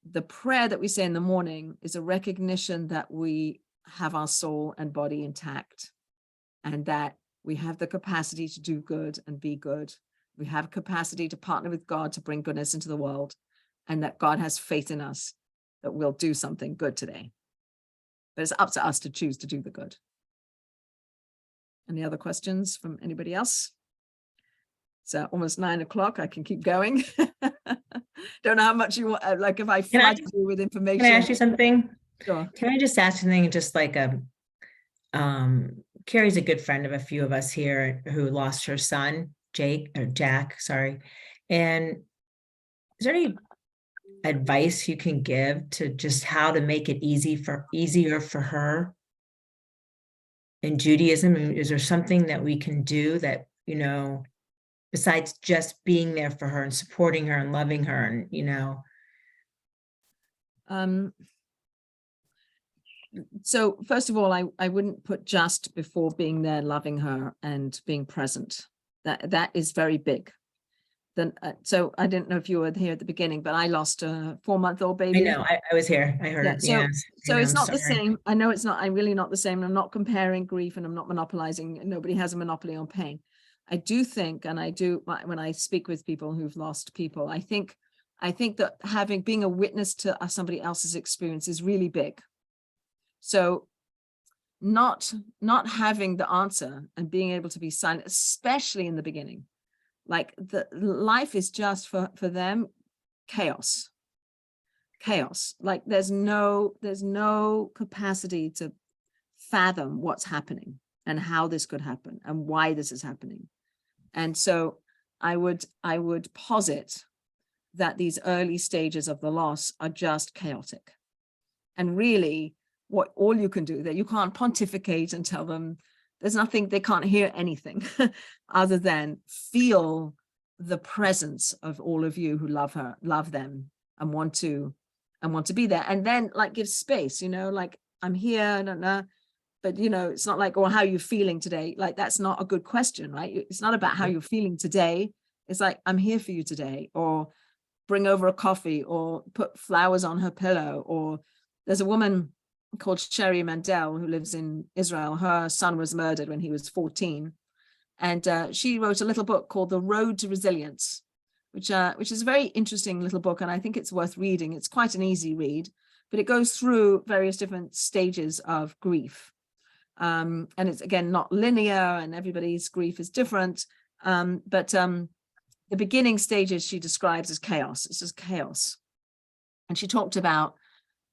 the prayer that we say in the morning is a recognition that we have our soul and body intact, and that we have the capacity to do good and be good. We have capacity to partner with God to bring goodness into the world, and that God has faith in us that we'll do something good today. But it's up to us to choose to do the good. Any other questions from anybody else? It's almost 9 o'clock. I can keep going. Don't know how much you want, like if I flood you with information. Can I ask you something? Sure. Can I just ask something, just like Carrie's a good friend of a few of us here who lost her son, Jack, sorry. And is there any advice you can give to just how to make it easier for her in Judaism? Is there something that we can do that, you know, besides just being there for her and supporting her and loving her, and, you know? So first of all, I wouldn't put just before being there, loving her and being present. That is very big. Then so I didn't know if you were here at the beginning, but I lost a 4-month-old baby. I know, I was here. I heard it. Yes. So it's not the sorry. same. I know it's not. I'm really not the same. I'm not comparing grief, and I'm not monopolizing. Nobody has a monopoly on pain. I do think, and I do when I speak with people who've lost people, I think that being a witness to somebody else's experience is really big. So not having the answer and being able to be silent, especially in the beginning, like the life is just for them chaos. Like there's no capacity to fathom what's happening and how this could happen and why this is happening. And so I would posit that these early stages of the loss are just chaotic. And really, all you can do, that you can't pontificate and tell them, there's nothing, they can't hear anything other than feel the presence of all of you who love her, love them, and want to be there. And then like give space, you know, like I'm here, I don't know. But, you know, it's not like, well, how are you feeling today? Like, that's not a good question, right? It's not about how you're feeling today. It's like, I'm here for you today, or bring over a coffee, or put flowers on her pillow. Or there's a woman called Sherry Mandel who lives in Israel. Her son was murdered when he was 14. And she wrote a little book called The Road to Resilience, which is a very interesting little book. And I think it's worth reading. It's quite an easy read, but it goes through various different stages of grief. And it's, again, not linear, and everybody's grief is different. But the beginning stages she describes as chaos. It's just chaos. And she talked about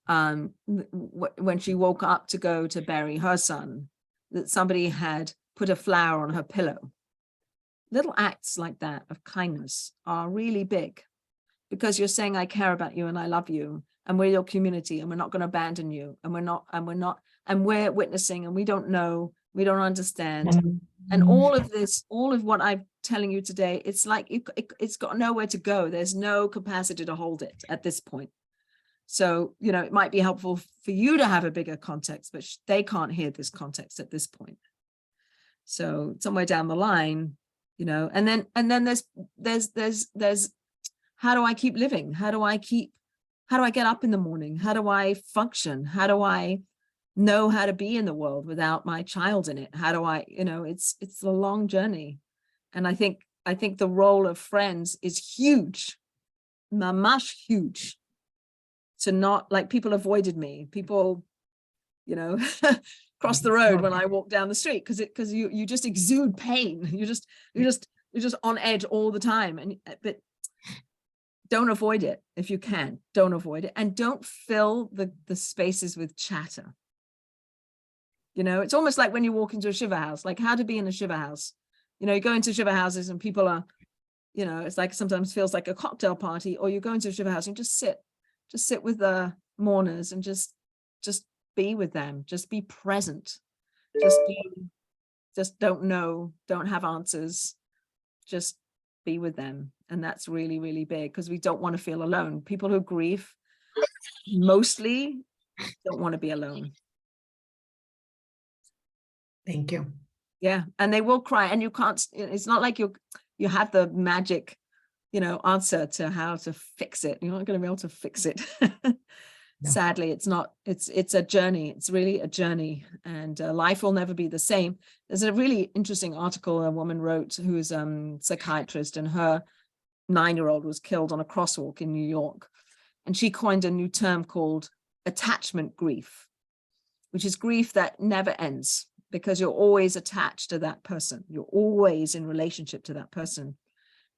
when she woke up to go to bury her son, that somebody had put a flower on her pillow. Little acts like that of kindness are really big, because you're saying, I care about you and I love you and we're your community and we're not going to abandon you, and we're witnessing, and we don't know, we don't understand. And all of this, all of what I'm telling you today, it's like it's got nowhere to go. There's no capacity to hold it at this point. So, you know, it might be helpful for you to have a bigger context, but they can't hear this context at this point. So somewhere down the line, you know, and then there's how do I keep living? How do I get up in the morning? How do I function? How do I know how to be in the world without my child in it? How do I, you know, it's a long journey. And I think the role of friends is huge, mamash huge. To not, like, people avoided me, people, you know, cross the road when I walk down the street, because you just exude pain. You're just on edge all the time. And but don't avoid it if you can. Don't avoid it, and don't fill the spaces with chatter. You know, it's almost like when you walk into a shiva house, like how to be in a shiva house. You know, you go into shiva houses and people are, you know, it's like sometimes feels like a cocktail party, or you go into a shiva house and just sit with the mourners and just be with them, just be present, just don't know, don't have answers, just be with them. And that's really, really big, because we don't want to feel alone. People who grieve mostly don't want to be alone. Thank you. Yeah, and they will cry, and you can't, it's not like you have the magic, you know, answer to how to fix it. You're not going to be able to fix it. No. Sadly, it's not. It's a journey. It's really a journey, and life will never be the same. There's a really interesting article a woman wrote who's psychiatrist, and her 9-year-old was killed on a crosswalk in New York, and she coined a new term called attachment grief, which is grief that never ends, because you're always attached to that person. You're always in relationship to that person,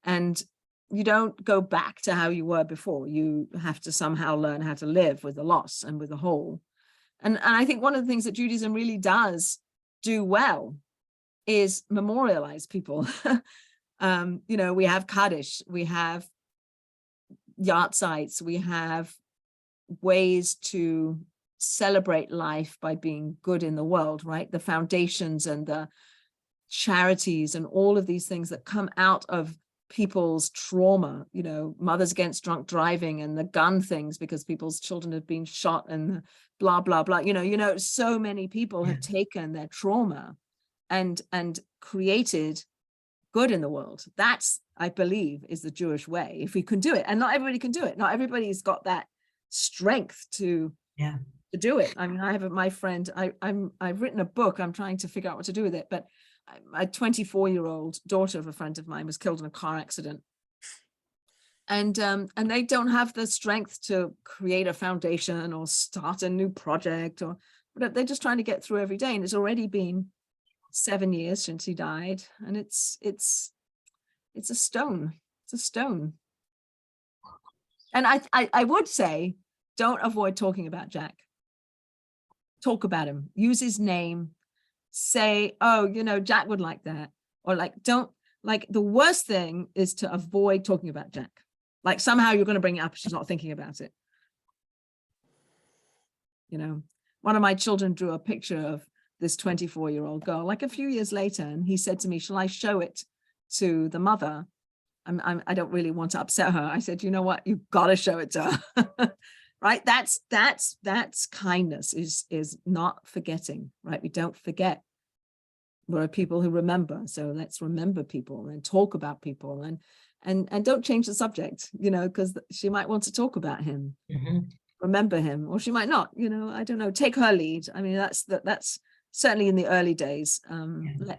and you don't go back to how you were before. You have to somehow learn how to live with the loss and with the whole. And I think one of the things that Judaism really does do well is memorialize people. You know, we have Kaddish, we have yahrzeits, we have ways to celebrate life by being good in the world, right? The foundations and the charities and all of these things that come out of people's trauma, you know, Mothers Against Drunk Driving and the gun things, because people's children have been shot and blah, blah, blah. You know, so many people have taken their trauma and created good in the world. That's, I believe, is the Jewish way, if we can do it. And not everybody can do it. Not everybody's got that strength to do it. I mean, I have my friend, I've written a book. I'm trying to figure out what to do with it, but a 24-year-old daughter of a friend of mine was killed in a car accident. And they don't have the strength to create a foundation or start a new project, but they're just trying to get through every day. And it's already been 7 years since he died. And it's a stone. It's a stone. And I would say, don't avoid talking about Jack. Talk about him. Use his name. Say, oh, you know, Jack would like that. Or the worst thing is to avoid talking about Jack. Like somehow you're going to bring it up, she's not thinking about it. You know, one of my children drew a picture of this 24-year-old girl, like a few years later, and he said to me, shall I show it to the mother? I don't really want to upset her. I said, you know what, you've got to show it to her. Right? That's kindness, is not forgetting, right? We don't forget. We're people who remember. So let's remember people and talk about people, and don't change the subject, you know, because she might want to talk about him, remember him, or she might not, you know, I don't know, take her lead. I mean, that's certainly in the early days,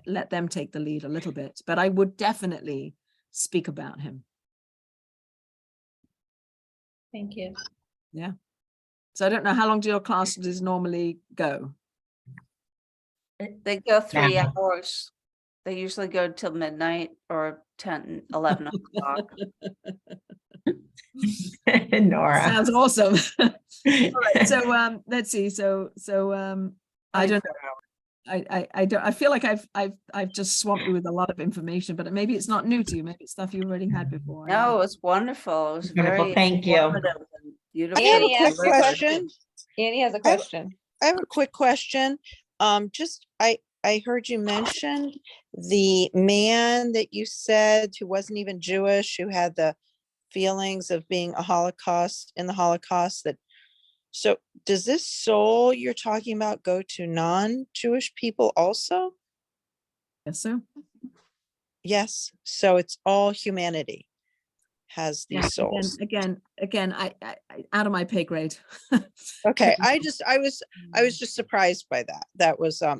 let them take the lead a little bit, but I would definitely speak about him. Thank you. Yeah. So I don't know, how long do your classes normally go? They go 3 hours. They usually go till midnight or 10, 11 o'clock. Nora. Sounds awesome. All right, so let's see. I don't know. I don't. I feel like I've just swamped you with a lot of information, but maybe it's not new to you. Maybe it's stuff you already had before. I don't No, know. it's wonderful. It was Wonderful, very thank you. informative and I beautiful. have a Annie quick asked a question. Annie has a I have- question. I have a quick question. Just, I heard you mention the man that you said who wasn't even Jewish, who had the feelings of being a Holocaust, in the Holocaust, that, so does this soul you're talking about go to non-Jewish people also? Yes, so Yes, so it's all humanity has yeah. these souls. Again, I out of my pay grade. Okay, I was just surprised by that. That was, I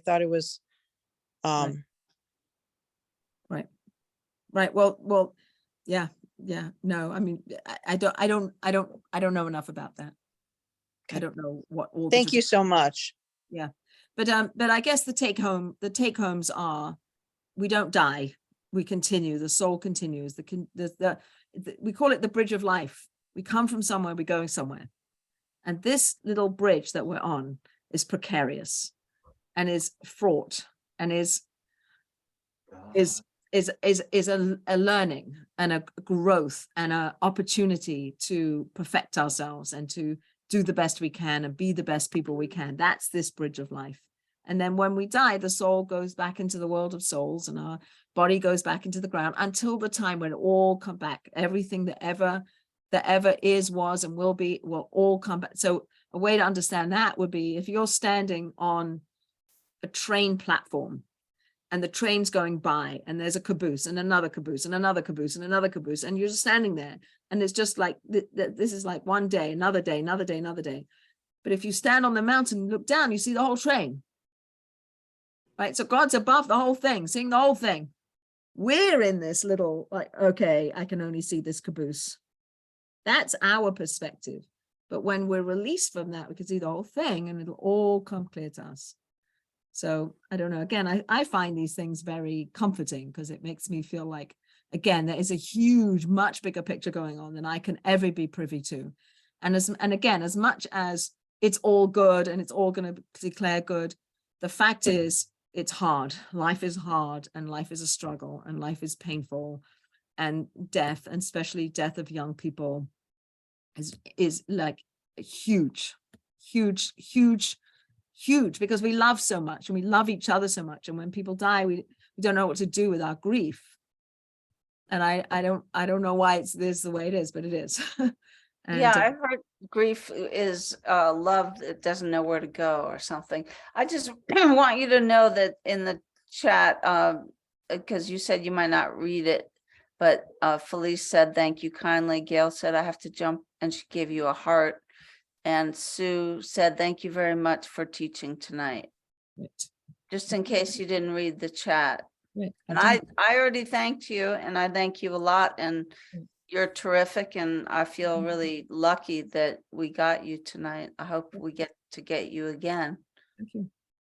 thought it was, Right. Well, yeah. No, I mean, I don't know enough about that. I Okay. don't know what all. thank you so much. But I guess the take homes are, we don't die, we continue, the soul continues, we call it the bridge of life. We come from somewhere, we're going somewhere. And this little bridge that we're on is precarious and is fraught and is a learning and a growth and an opportunity to perfect ourselves and to do the best we can and be the best people we can. That's this bridge of life. And then when we die, the soul goes back into the world of souls and our body goes back into the ground until the time when it all come back. Everything that ever is, was, and will be, will all come back. So a way to understand that would be if you're standing on a train platform and the train's going by and there's a caboose and another caboose and another caboose and another caboose, and you're just standing there. And it's just like, this is like one day, another day, another day, another day. But if you stand on the mountain and look down, you see the whole train. Right? So God's above the whole thing, seeing the whole thing. We're in this little, like, okay, I can only see this caboose. That's our perspective. But when we're released from that, we can see the whole thing and it'll all come clear to us. So I don't know. Again, I find these things very comforting because it makes me feel like, again, there is a huge, much bigger picture going on than I can ever be privy to. And again, as much as it's all good and it's all going to declare good, the fact is it's hard. Life is hard and life is a struggle and life is painful, and death, and especially death of young people, is like huge, because we love so much and we love each other so much. And when people die, we don't know what to do with our grief. And I don't know why it's this the way it is, but it is. And, Yeah, I've heard grief is love that doesn't know where to go or something. I just want you to know that in the chat, because you said you might not read it, but Felice said, thank you kindly. Gail said, I have to jump, and she gave you a heart. And Sue said, thank you very much for teaching tonight. Just in case you didn't read the chat. And I already thanked you, and I thank you a lot. And you're terrific, and I feel really lucky that we got you tonight. I hope we get to get you again. Thank you.